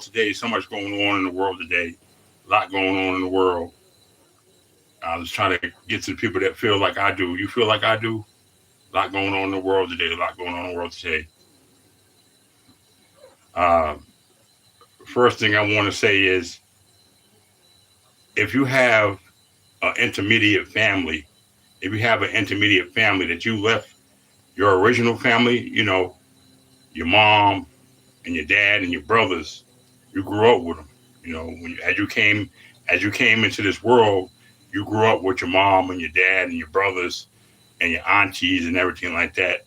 today. So much going on in the world today. A lot going on in the world. I was trying to get to the people that feel like I do. You feel like I do? A lot going on in the world today. A lot going on in the world today. Uh, First thing I want to say is if you have an intermediate family, if you have an intermediate family that you left your original family, your mom and your dad and your brothers, you grew up with them. As you came into this world, you grew up with your mom and your dad and your brothers and your aunties and everything like that.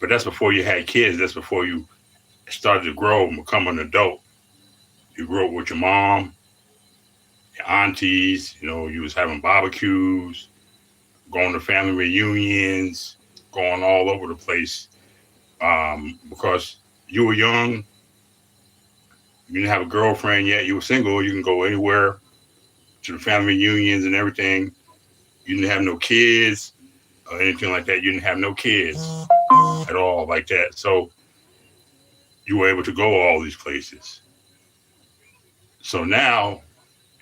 But that's before you had kids. That's before you started to grow and become an adult. You grew up with your mom, your aunties. You was having barbecues, going to family reunions, going all over the place because you were young. You didn't have a girlfriend yet. You were single. You can go anywhere to the family reunions and everything. You didn't have no kids or anything like that. You didn't have no kids at all like that. So you were able to go all these places. So now,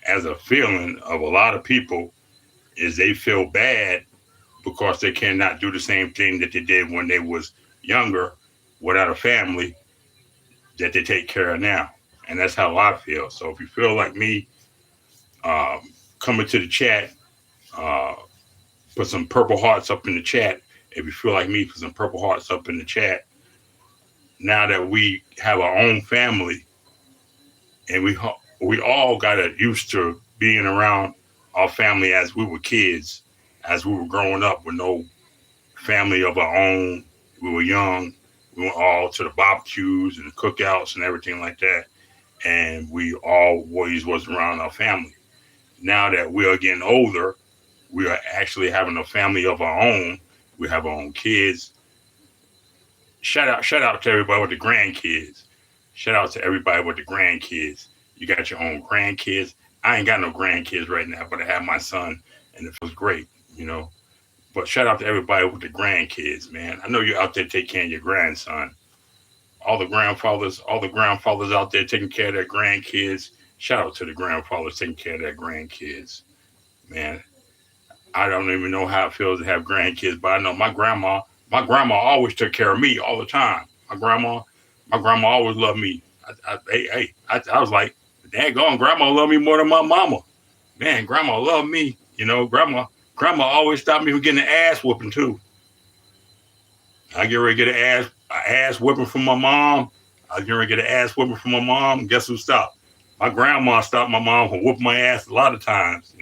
as a feeling of a lot of people, is they feel bad because they cannot do the same thing that they did when they was younger without a family that they take care of now. And that's how I feel. So if you feel like me, um, coming to the chat, uh, put some purple hearts up in the chat. If you feel like me, put some purple hearts up in the chat. Now that we have our own family, and we all got used to being around our family as we were kids, as we were growing up with no family of our own. We were young. We went all to the barbecues and the cookouts and everything like that, and we always was around our family. Now that we are getting older, we are actually having a family of our own. We have our own kids. Shout out to everybody with the grandkids. Shout out to everybody with the grandkids. You got your own grandkids. I ain't got no grandkids right now, but I have my son, and it feels great, you know. But shout out to everybody with the grandkids, man. I know you're out there taking care of your grandson. All the grandfathers out there taking care of their grandkids. Shout out to the grandfathers taking care of their grandkids, man. I don't even know how it feels to have grandkids, but I know my grandma always took care of me all the time. My grandma always loved me. I was like, dang on, grandma loved me more than my mama. Man, grandma loved me. Grandma always stopped me from getting an ass whooping too. I get ready to get an ass whipping from my mom. I get ready to get an ass whipping from my mom. Guess who stopped? My grandma stopped my mom from whooping my ass a lot of times.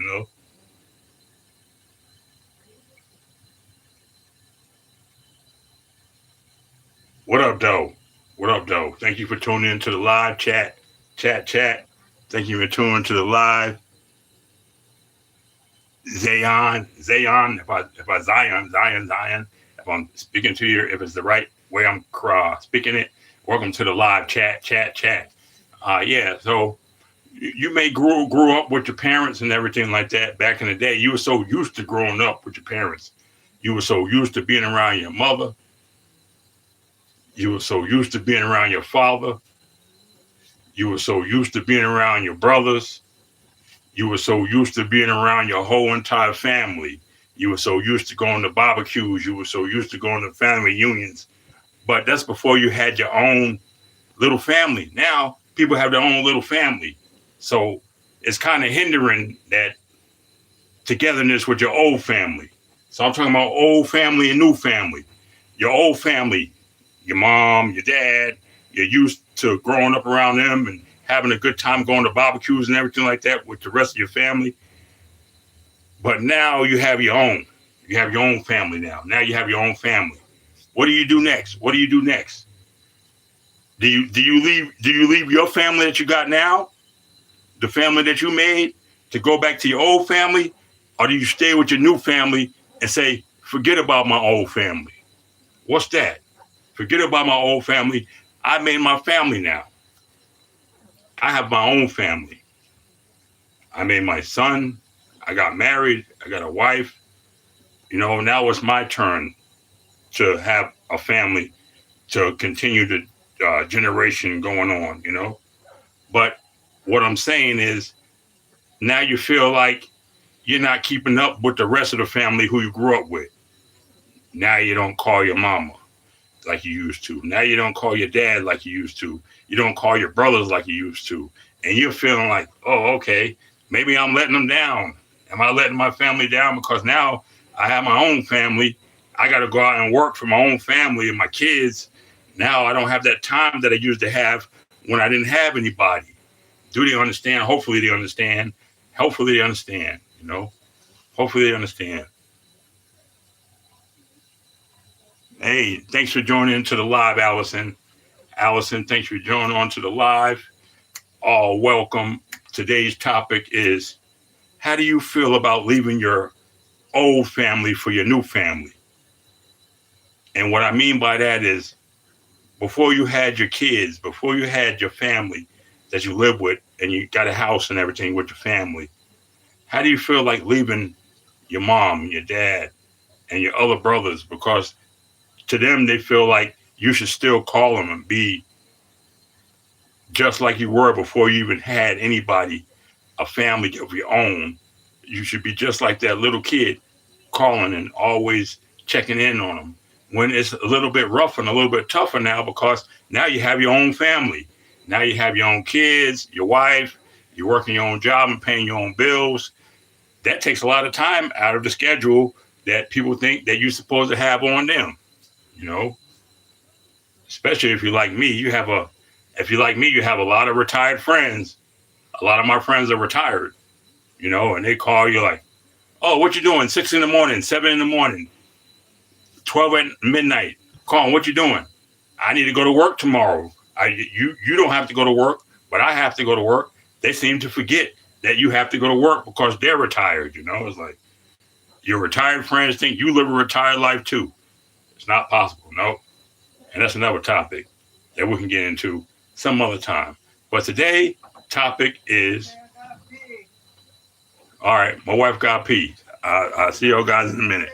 What up, though? What up, though? Thank you for tuning into the live chat. Chat. Thank you for tuning to the live. Zayon. If I Zion. If I'm speaking to you, if it's the right way I'm speaking it, welcome to the live chat. Yeah. So you may grew up with your parents and everything like that back in the day. You were so used to growing up with your parents. You were so used to being around your mother. You were so used to being around your father. You were so used to being around your brothers. You were so used to being around your whole entire family. You were so used to going to barbecues. You were so used to going to family reunions. But that's before you had your own little family. Now people have their own little family. So it's kind of hindering that togetherness with your old family. So I'm talking about old family and new family. Your old family, your mom, your dad, you're used to growing up around them and having a good time going to barbecues and everything like that with the rest of your family. But now you have your own. You have your own family now. Now you have your own family. What do you do next? What do you do next? Do you leave your family that you got now, the family that you made, to go back to your old family, or do you stay with your new family and say, forget about my old family? What's that? Forget about my old family. I made my family now. I have my own family. I made my son. I got married. I got a wife. Now it's my turn to have a family to continue the generation going on. But what I'm saying is now you feel like you're not keeping up with the rest of the family who you grew up with. Now you don't call your mama like you used to. Now you don't call your dad like you used to. You don't call your brothers like you used to. And you're feeling like, oh, okay, maybe I'm letting them down. Am I letting my family down? Because now I have my own family. I got to go out and work for my own family and my kids. Now I don't have that time that I used to have when I didn't have anybody. Do they understand? Hopefully they understand. Hopefully they understand, you know. Hopefully they understand. Hey, thanks for joining into the live, Allison. Allison, thanks for joining on to the live. All welcome. Today's topic is, how do you feel about leaving your old family for your new family? And what I mean by that is, before you had your kids, before you had your family that you live with, and you got a house and everything with your family, how do you feel like leaving your mom and your dad and your other brothers? Because to them, they feel like you should still call them and be just like you were before you even had anybody, a family of your own. You should be just like that little kid, calling and always checking in on them. When it's a little bit rough and a little bit tougher now, because now you have your own family. Now you have your own kids, your wife, you're working your own job and paying your own bills. That takes a lot of time out of the schedule that people think that you're supposed to have on them, you know? Especially if you're like me, you have a lot of retired friends. A lot of my friends are retired, you know, and they call you like, oh, what you doing? 6 a.m, 7 a.m, 12 at midnight. Colin, what you doing? I need to go to work tomorrow. You don't have to go to work, but I have to go to work. They seem to forget that you have to go to work because they're retired, you know? It's like your retired friends think you live a retired life too. It's not possible, no. And that's another topic that we can get into some other time. But today, topic is, all right, my wife got pee. I'll see y'all guys in a minute.